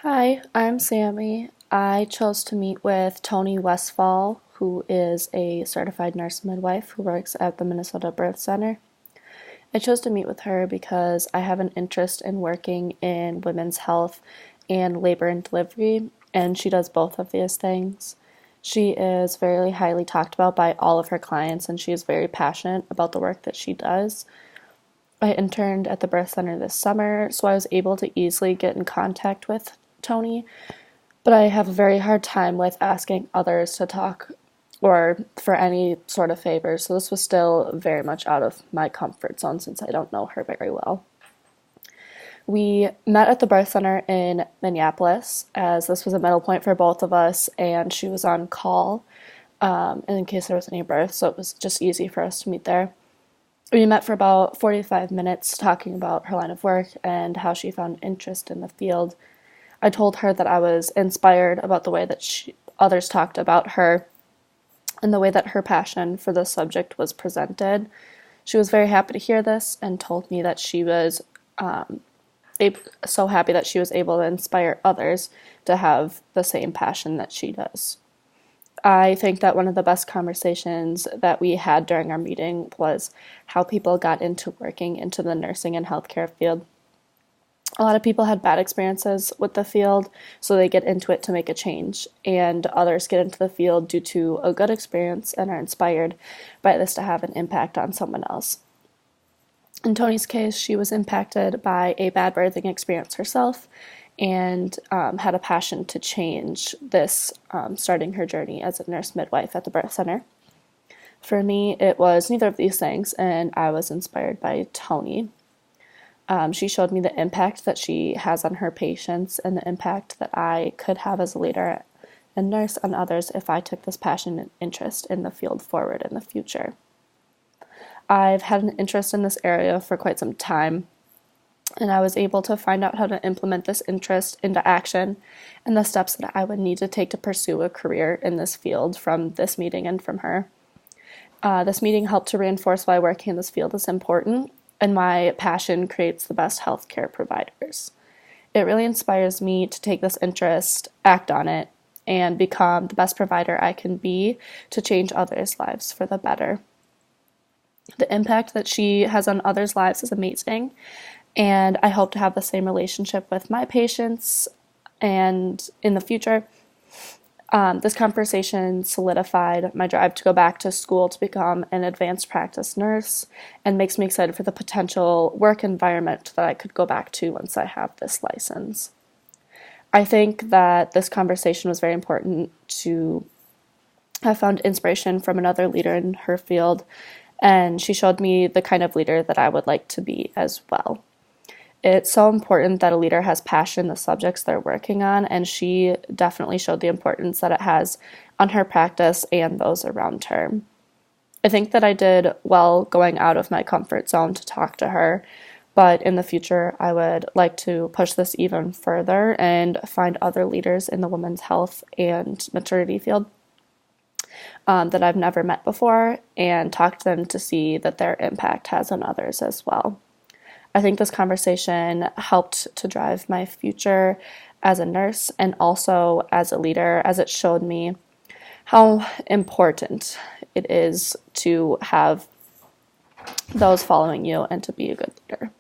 Hi, I'm Sammy. I chose to meet with Toni Westfall, who is a certified nurse midwife who works at the Minnesota Birth Center. I chose to meet with her because I have an interest in working in women's health and labor and delivery, and she does both of these things. She is very highly talked about by all of her clients, and she is very passionate about the work that she does. I interned at the birth center this summer, so I was able to easily get in contact with Toni, but I have a very hard time with asking others to talk or for any sort of favor, so this was still very much out of my comfort zone since I don't know her very well. We met at the birth center in Minneapolis, as this was a middle point for both of us, and she was on call in case there was any birth, so it was just easy for us to meet there. We met for about 45 minutes talking about her line of work and how she found interest in the field. I told her that I was inspired about the way that others talked about her and the way that her passion for the subject was presented. She was very happy to hear this and told me that she was so happy that she was able to inspire others to have the same passion that she does. I think that one of the best conversations that we had during our meeting was how people got into working into the nursing and healthcare field. A lot of people had bad experiences with the field, so they get into it to make a change, and others get into the field due to a good experience and are inspired by this to have an impact on someone else. In Toni's case, she was impacted by a bad birthing experience herself and had a passion to change this, starting her journey as a nurse midwife at the birth center. For me, it was neither of these things, and I was inspired by Toni. She showed me the impact that she has on her patients and the impact that I could have as a leader and nurse on others if I took this passion and interest in the field forward in the future. I've had an interest in this area for quite some time, and I was able to find out how to implement this interest into action and the steps that I would need to take to pursue a career in this field from this meeting and from her. This meeting helped to reinforce why working in this field is important and why passion creates the best healthcare providers. It really inspires me to take this interest, act on it, and become the best provider I can be to change others' lives for the better. The impact that she has on others' lives is amazing, and I hope to have the same relationship with my patients and in the future. This conversation solidified my drive to go back to school to become an advanced practice nurse and makes me excited for the potential work environment that I could go back to once I have this license. I think that this conversation was very important to have found inspiration from another leader in her field, and she showed me the kind of leader that I would like to be as well. It's so important that a leader has passion in the subjects they're working on, and she definitely showed the importance that it has on her practice and those around her. I think that I did well going out of my comfort zone to talk to her, but in the future I would like to push this even further and find other leaders in the women's health and maternity field that I've never met before and talk to them to see that their impact has on others as well. I think this conversation helped to drive my future as a nurse and also as a leader, as it showed me how important it is to have those following you and to be a good leader.